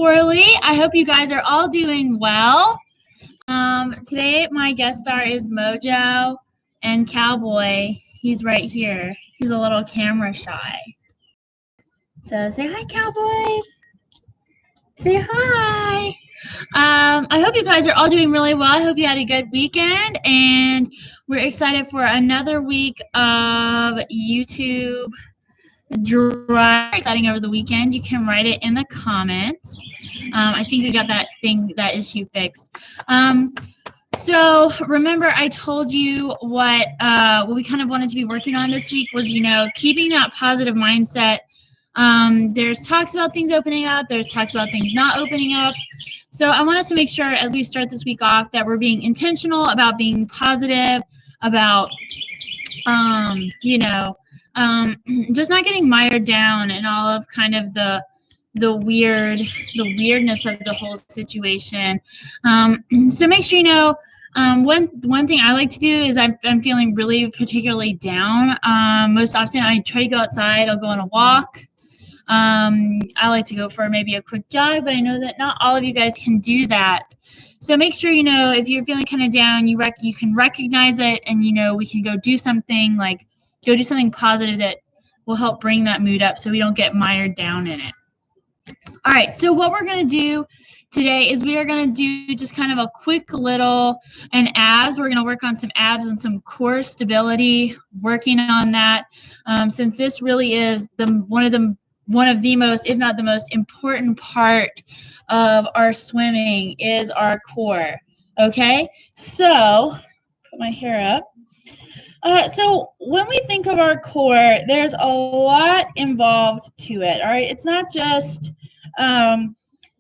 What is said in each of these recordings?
Corley. I hope you guys are all doing well. Today, my guest star is Mojo and Cowboy. He's right here. He's a little camera shy. So say hi, Cowboy. Say hi. I hope you guys are all doing really well. I hope you had a good weekend, and we're excited for another week of YouTube Dryland exciting over the weekend. You can write it in the comments. I think we got that issue fixed. So remember, I told you what we kind of wanted to be working on this week was, keeping that positive mindset. There's talks about things opening up. There's talks about things not opening up. So I want us to make sure as we start this week off that we're being intentional about being positive, about, just not getting mired down in all of kind of the weirdness of the whole situation. So make sure one thing I like to do is I'm feeling really particularly down. Most often I try to go outside. I'll go on a walk. I like to go for maybe a quick jog, but I know that not all of you guys can do that. So make sure, if you're feeling kind of down, you can recognize it, and, we can go do something positive that will help bring that mood up so we don't get mired down in it. All right, so what we're going to do today is we are going to do just kind of a quick little abs. We're going to work on some abs and some core stability, working on that, since this really is one of the most, if not the most important part of our swimming is our core. Okay, so put my hair up. So when we think of our core, there's a lot involved to it. All right, it's not just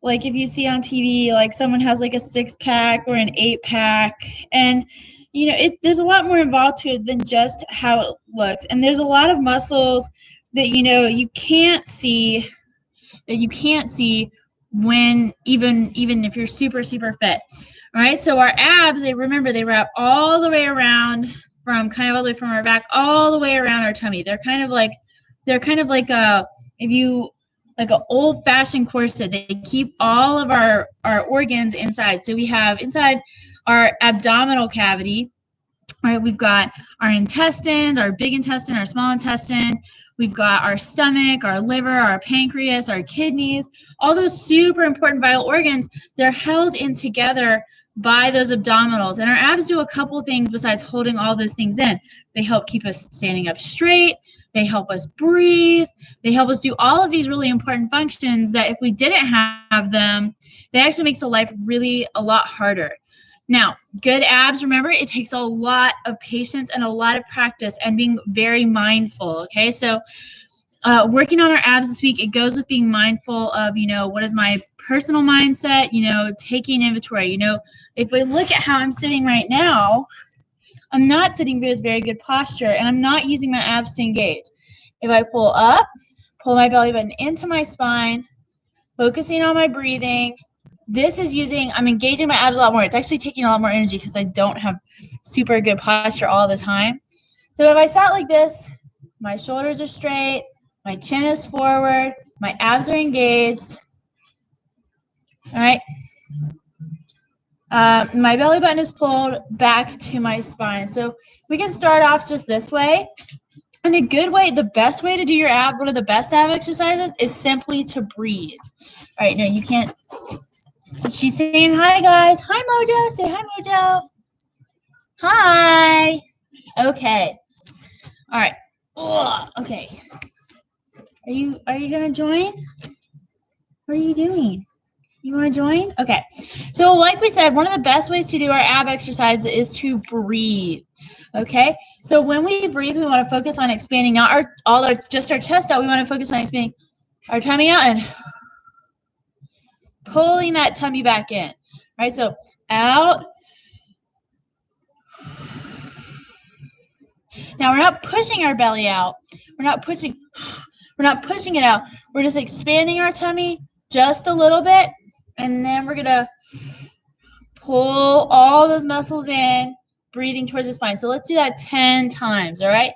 like if you see on TV, like someone has like a 6-pack or an 8-pack, and there's a lot more involved to it than just how it looks. And there's a lot of muscles that you can't see when even if you're super fit. All right, so our abs, they wrap all the way around from our back all the way around our tummy. They're kind of like an old-fashioned corset. They keep all of our organs inside. So we have inside our abdominal cavity. All right, we've got our intestines, our big intestine, our small intestine. We've got our stomach, our liver, our pancreas, our kidneys, all those super important vital organs. They're held in together by those abdominals. And our abs do a couple things besides holding all those things in. They help keep us standing up straight. They help us breathe. They help us do all of these really important functions that if we didn't have them, they actually makes the life really a lot harder. Now, good abs, remember, it takes a lot of patience and a lot of practice and being very mindful, okay? So working on our abs this week, it goes with being mindful of, what is my personal mindset, taking inventory. If we look at how I'm sitting right now, I'm not sitting with very good posture, and I'm not using my abs to engage. If I pull up, pull my belly button into my spine, focusing on my breathing, I'm engaging my abs a lot more. It's actually taking a lot more energy because I don't have super good posture all the time. So if I sat like this, my shoulders are straight, my chin is forward, my abs are engaged. All right. My belly button is pulled back to my spine. So we can start off just this way. And a good way, the best way to do your ab, one of the best ab exercises is simply to breathe. All right, no, you can't. So she's saying hi, guys. Hi, Mojo. Say hi, Mojo. Hi. Okay. All right. Ugh. Okay. Are you gonna join? What are you doing? You want to join? Okay. So like we said, one of the best ways to do our ab exercise is to breathe. Okay. So when we breathe, we want to focus on expanding not just our chest out. We want to focus on expanding our tummy out and pulling that tummy back in. Right. So out. Now we're not pushing our belly out. We're not pushing it out. We're just expanding our tummy just a little bit. And then we're going to pull all those muscles in, breathing towards the spine. So let's do that 10 times, all right?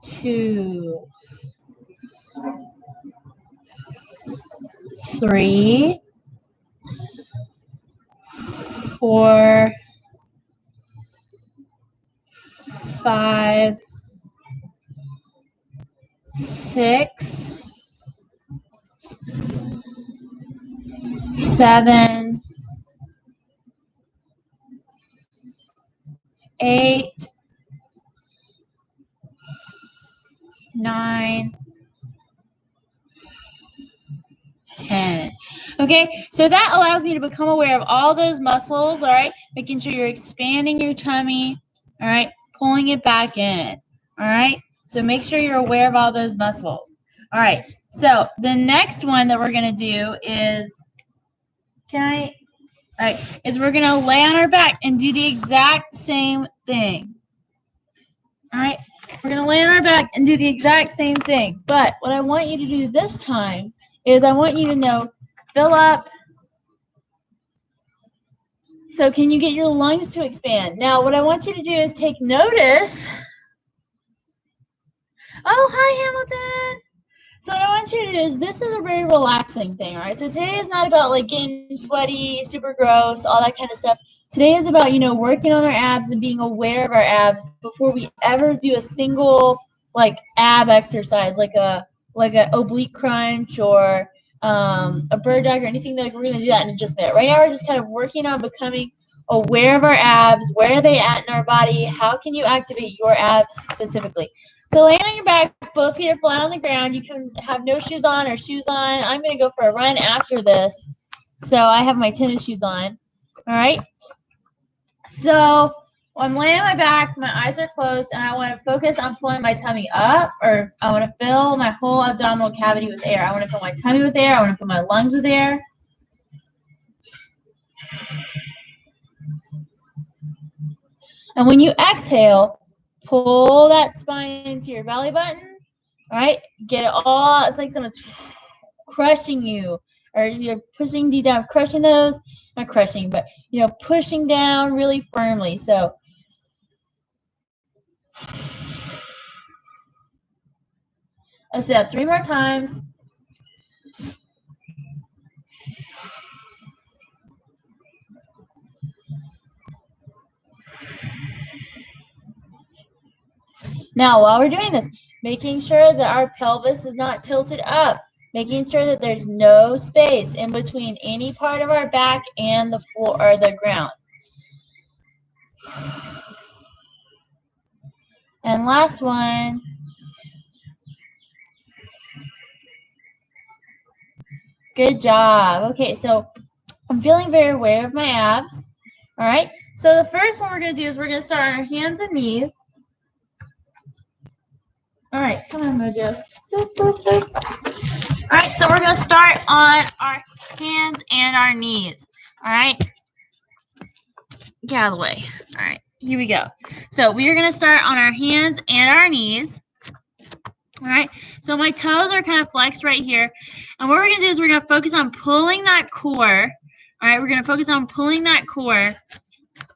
2, 3, 4, 5, 6, 7, 8, 9, 10. Okay, so that allows me to become aware of all those muscles, all right? Making sure you're expanding your tummy, all right? Pulling it back in, all right? So make sure you're aware of all those muscles. All right, so the next one that we're going to do is, is we're going to lay on our back and do the exact same thing. All right, we're going to lay on our back and do the exact same thing. But what I want you to do this time is I want you to fill up. So can you get your lungs to expand? Now, what I want you to do is take notice. Oh, hi, Hamilton. So what I want you to do is, this is a very relaxing thing, all right? So today is not about like getting sweaty, super gross, all that kind of stuff. Today is about, working on our abs and being aware of our abs before we ever do a single like ab exercise, like a oblique crunch or a bird dog or anything. Like, we're going to do that in just a minute. Right now, we're just kind of working on becoming aware of our abs. Where are they at in our body? How can you activate your abs specifically? So laying on your back, both feet are flat on the ground. You can have no shoes on or shoes on. I'm going to go for a run after this. So I have my tennis shoes on. All right. So I'm laying on my back, my eyes are closed, and I want to focus on pulling my tummy up, or I want to fill my whole abdominal cavity with air. I want to fill my tummy with air. I want to fill my lungs with air. And when you exhale, pull that spine into your belly button. All right, get it all. It's like someone's crushing you, or you're pushing deep down, crushing those. Not crushing, but pushing down really firmly. So let's do that 3 more times. Now, while we're doing this, making sure that our pelvis is not tilted up, making sure that there's no space in between any part of our back and the floor or the ground. And last one. Good job. Okay, so I'm feeling very aware of my abs. All right, so the first one we're going to do is we're going to start on our hands and knees. All right, come on, Mojo. Boop, boop, boop. All right, so we're going to start on our hands and our knees. All right, get out of the way. All right, here we go. So we are going to start on our hands and our knees. All right, so my toes are kind of flexed right here. And what we're going to do is we're going to focus on pulling that core. All right, we're going to focus on pulling that core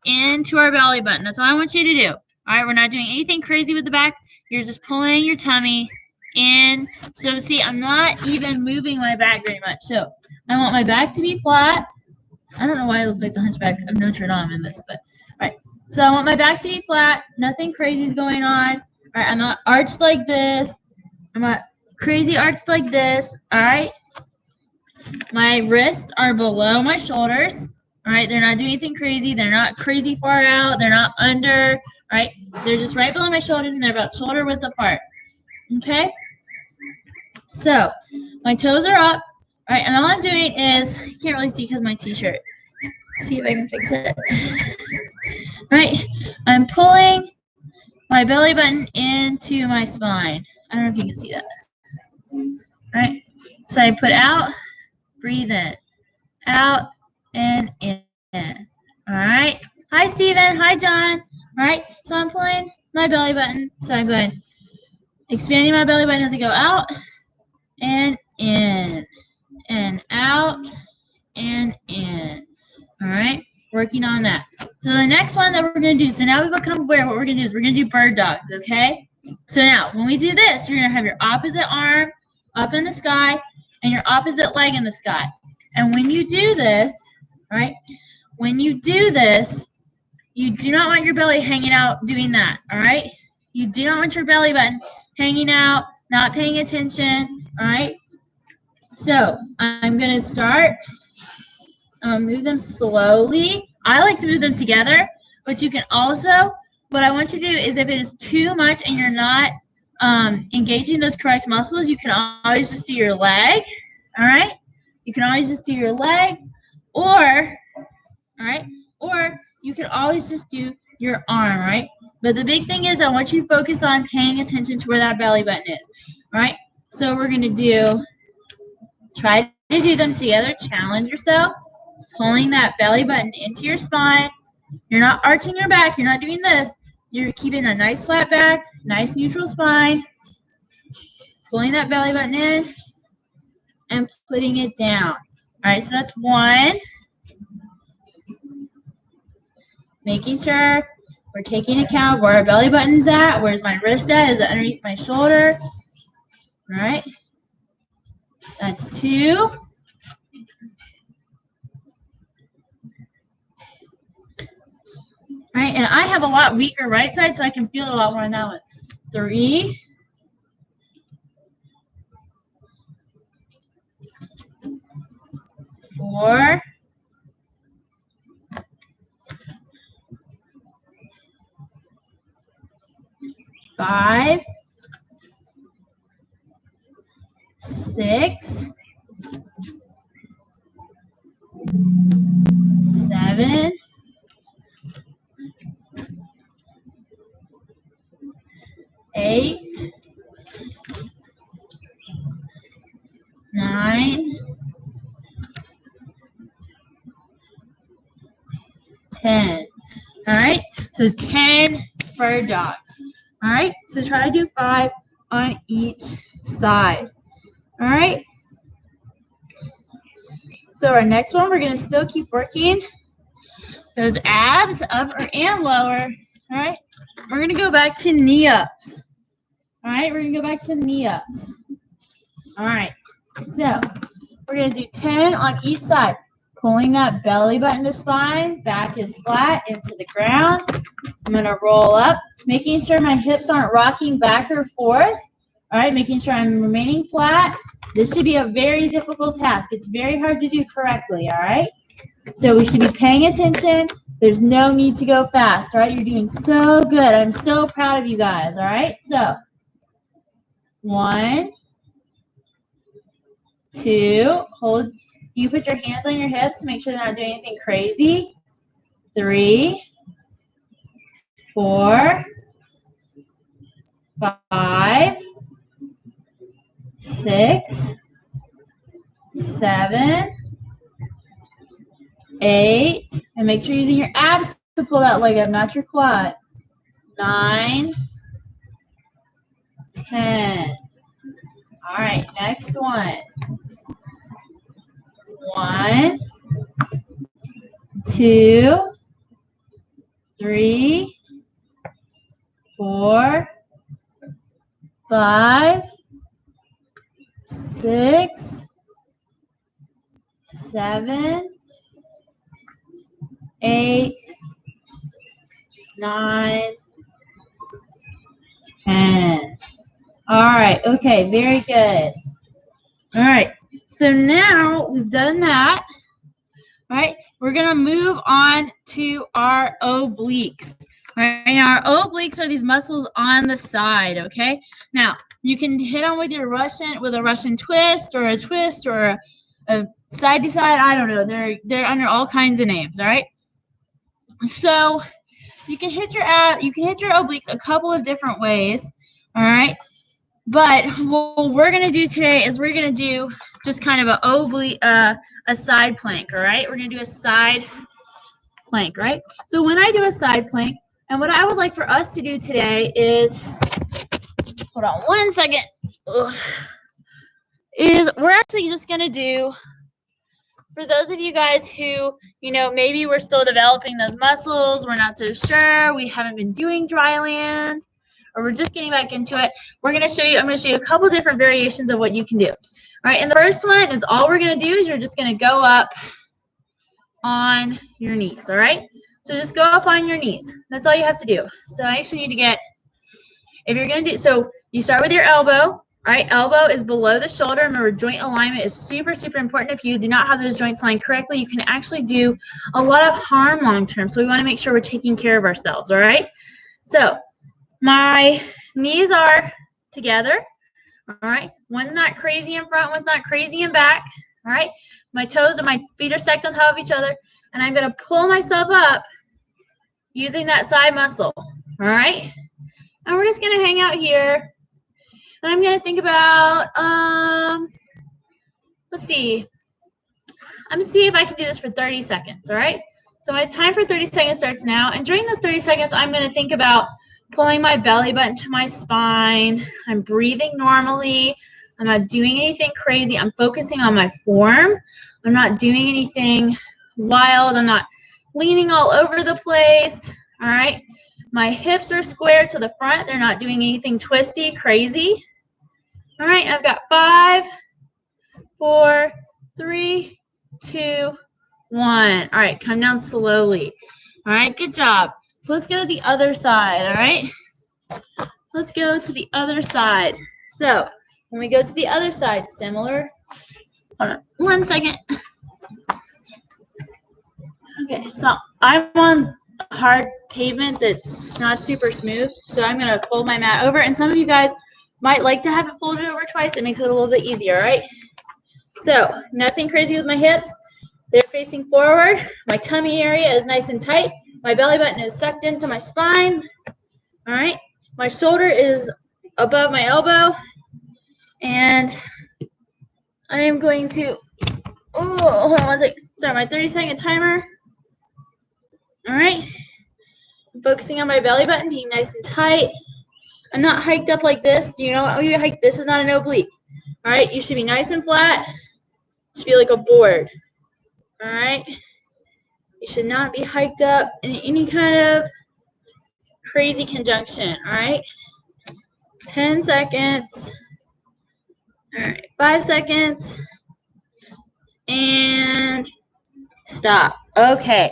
into our belly button. That's all I want you to do. All right, we're not doing anything crazy with the back. You're just pulling your tummy in. So see, I'm not even moving my back very much. So I want my back to be flat. I don't know why I look like the Hunchback of Notre Dame in this, but all right. So I want my back to be flat. Nothing crazy is going on. All right, I'm not arched like this. I'm not crazy arched like this. All right. My wrists are below my shoulders. All right, they're not doing anything crazy. They're not crazy far out. They're not under. All right, they're just right below my shoulders, and they're about shoulder width apart. Okay, so my toes are up. All right, and all I'm doing is, you can't really see because my t-shirt. See if I can fix it. All right, I'm pulling my belly button into my spine. I don't know if you can see that. All right, so I put out, breathe in, out, and in. All right. Hi, Steven. Hi, John. All right. So I'm pulling my belly button. So I'm going, expanding my belly button as I go out and in, and out and in. All right. Working on that. So the next one that we're going to do, so now we become aware, what we're going to do is we're going to do bird dogs, okay? So now, when we do this, you're going to have your opposite arm up in the sky and your opposite leg in the sky. And when you do this, all right, when you do this, you do not want your belly hanging out doing that, all right? You do not want your belly button hanging out, not paying attention, all right? So I'm going to start. Move them slowly. I like to move them together, but you can also, what I want you to do is if it is too much and you're not engaging those correct muscles, you can always just do your leg, all right? You can always just do your leg, or, all right, or you can always just do your arm, right? But the big thing is I want you to focus on paying attention to where that belly button is, all right? So we're going to try to do them together, challenge yourself. Pulling that belly button into your spine. You're not arching your back. You're not doing this. You're keeping a nice flat back, nice neutral spine. Pulling that belly button in and putting it down. All right, so that's one. Making sure we're taking account where our belly button's at. Where's my wrist at? Is it underneath my shoulder? All right. That's two. Right, and I have a lot weaker right side, so I can feel it a lot more on that one. 3. 4. 5. 6. 7. 8. 9. 10. All right, so 10 bird dogs. All right, so try to do 5 on each side. All right, so our next one, we're going to still keep working those abs, upper and lower. All right, we're going to go back to knee ups. All right, we're going to go back to knee ups. All right, so we're going to do 10 on each side. Pulling that belly button to spine, back is flat into the ground. I'm going to roll up, making sure my hips aren't rocking back or forth. All right, making sure I'm remaining flat. This should be a very difficult task. It's very hard to do correctly, all right? So we should be paying attention. There's no need to go fast, all right? You're doing so good. I'm so proud of you guys, all right? So 1, 2, hold. You put your hands on your hips to make sure they're not doing anything crazy. 3, 4, 5, 6, 7, 8, and make sure you're using your abs to pull that leg up, not your quad. 9, 10. All right, next one. 1, 2, 3, 4, 5, 6, 7, 8, 9, 10. All right, okay, very good. All right, so now we've done that. All right, we're going to move on to our obliques. All right, now our obliques are these muscles on the side, okay? Now, you can hit them with your Russian twist or a side to side. I don't know. They're under all kinds of names, all right? So, you can hit your obliques a couple of different ways, all right? But what we're going to do today is we're going to do just kind of a side plank, all right? We're going to do a side plank, right? So when I do a side plank, and what I would like for us to do today is, hold on one second, is we're actually just going to do, for those of you guys who, maybe we're still developing those muscles, we're not so sure, we haven't been doing Dryland, or we're just getting back into it, I'm going to show you a couple different variations of what you can do. All right, and the first one is all we're going to do is you're just going to go up on your knees, all right? So just go up on your knees. That's all you have to do. So I actually need to get, if you're going to do, so you start with your elbow. All right, elbow is below the shoulder. Remember, joint alignment is super, super important. If you do not have those joints aligned correctly, you can actually do a lot of harm long term. So we want to make sure we're taking care of ourselves, all right? So my knees are together, all right? One's not crazy in front, one's not crazy in back, all right? My toes and my feet are stacked on top of each other, and I'm going to pull myself up using that side muscle, all right? And we're just going to hang out here. And I'm going to think about, let's see. I'm going to see if I can do this for 30 seconds, all right? So my time for 30 seconds starts now. And during those 30 seconds, I'm going to think about pulling my belly button to my spine. I'm breathing normally. I'm not doing anything crazy. I'm focusing on my form. I'm not doing anything wild. I'm not leaning all over the place, all right? My hips are square to the front. They're not doing anything twisty, crazy. All right, I've got 5, 4, 3, 2, 1. All right, come down slowly. All right, good job. So let's go to the other side, all right? Let's go to the other side. So when we go to the other side, similar. Hold on 1 second. Okay, so I'm on hard pavement that's not super smooth, so I'm going to fold my mat over, and some of you guys might like to have it folded over twice. It makes it a little bit easier, all right? So nothing crazy with my hips. They're facing forward. My tummy area is nice and tight. My belly button is sucked into my spine, all right? My shoulder is above my elbow, and I am going to, hold on 1 second. Start my 30-second timer. All right, I'm focusing on my belly button, being nice and tight. I'm not hiked up like this. Do you know when you hike? This is not an oblique. All right, you should be nice and flat. It should be like a board. All right, you should not be hiked up in any kind of crazy conjunction. All right, 10 seconds. All right, 5 seconds, and stop. Okay.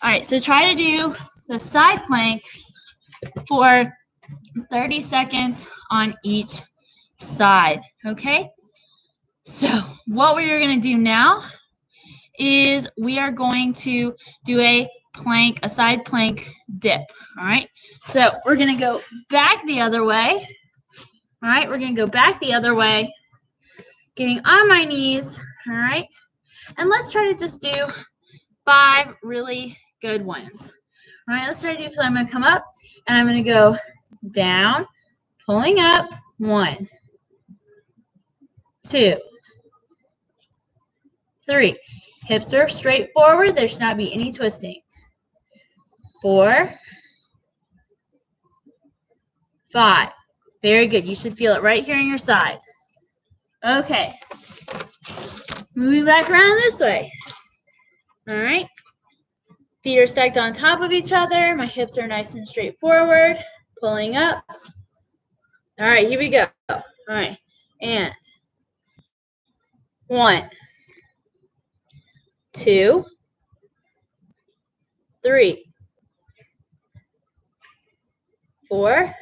All right, so try to do the side plank for 30 seconds on each side, okay? So what we are going to do now is we are going to do a side plank dip, all right? So we're going to go back the other way, all right? We're going to go back the other way, getting on my knees, all right? And let's try to just do 5 really good ones. All right, let's try to do, so I'm going to come up and I'm going to go down, pulling up, 1, 2, 3. Hips are straight forward. There should not be any twisting. 4, 5. Very good. You should feel it right here on your side. Okay. Moving back around this way. All right. Feet are stacked on top of each other. My hips are nice and straight forward. Pulling up. All right, here we go. All right. And 1, 2, 3, 4,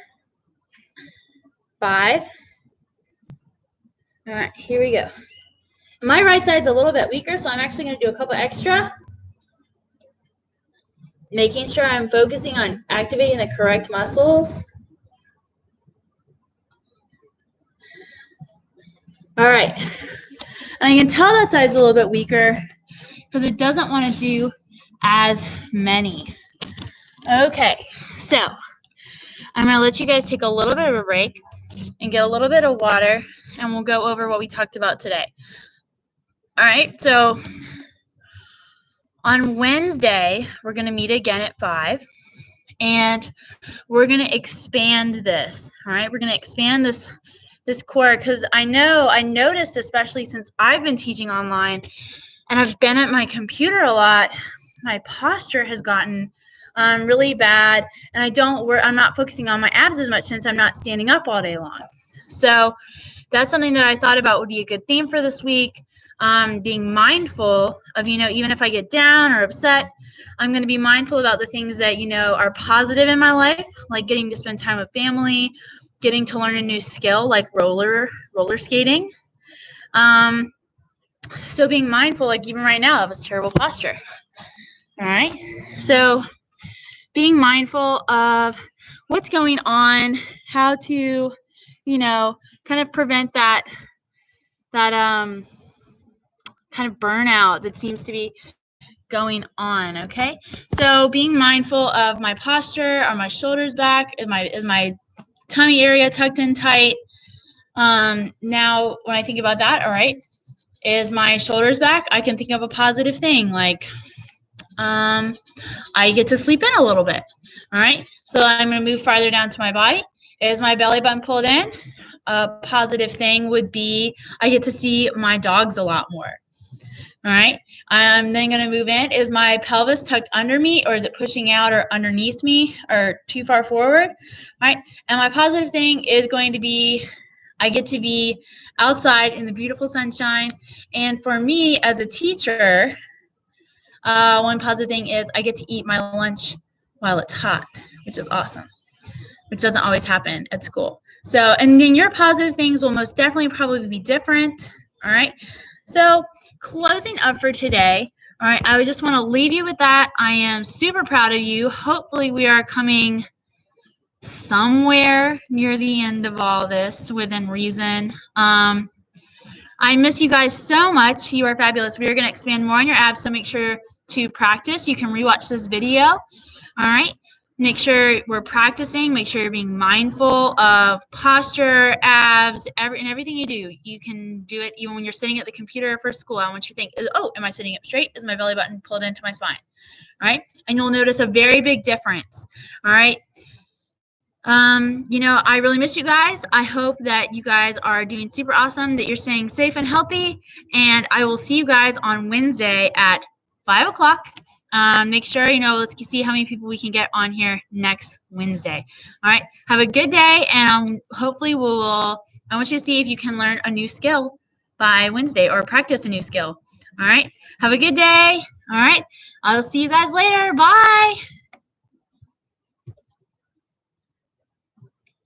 5. All right, here we go. My right side's a little bit weaker, so I'm actually going to do a couple extra. Making sure I'm focusing on activating the correct muscles. All right. And I can tell that side's a little bit weaker because it doesn't want to do as many. Okay, so I'm going to let you guys take a little bit of a break and get a little bit of water, and we'll go over what we talked about today. All right, so on Wednesday, we're going to meet again at 5, and we're going to expand this, all right? We're going to expand this core because I noticed, especially since I've been teaching online and I've been at my computer a lot, my posture has gotten really bad, and I'm not focusing on my abs as much since I'm not standing up all day long. So that's something that I thought about would be a good theme for this week. Being mindful of, even if I get down or upset, I'm going to be mindful about the things that, are positive in my life, like getting to spend time with family, getting to learn a new skill like roller skating. So being mindful, like even right now, that was terrible posture. All right. So being mindful of what's going on, how to, kind of prevent that kind of burnout that seems to be going on. Okay. So being mindful of my posture, are my shoulders back? Is my tummy area tucked in tight? Now when I think about that, all right, is my shoulders back? I can think of a positive thing like I get to sleep in a little bit. All right. So I'm going to move farther down to my body. Is my belly button pulled in? A positive thing would be I get to see my dogs a lot more. All right. I'm then going to move in. Is my pelvis tucked under me, or is it pushing out or underneath me or too far forward? All right. And my positive thing is going to be I get to be outside in the beautiful sunshine. And for me as a teacher, one positive thing is I get to eat my lunch while it's hot, which is awesome, which doesn't always happen at school. So, and then your positive things will most definitely probably be different. All right. So closing up for today. All right. I would just want to leave you with that. I am super proud of you. Hopefully we are coming somewhere near the end of all this within reason. I miss you guys so much. You are fabulous. We are going to expand more on your abs, so make sure to practice. You can rewatch this video. All right. Make sure we're practicing. Make sure you're being mindful of posture, abs, and everything you do. You can do it even when you're sitting at the computer for school. I want you to think, oh, am I sitting up straight? Is my belly button pulled into my spine? All right. And you'll notice a very big difference. All right. I really miss you guys. I hope that you guys are doing super awesome, that you're staying safe and healthy, and I will see you guys on Wednesday at 5 o'clock. Make sure, let's see how many people we can get on here next Wednesday. All right. Have a good day, and hopefully I want you to see if you can learn a new skill by Wednesday or practice a new skill. All right. Have a good day. All right. I'll see you guys later. Bye.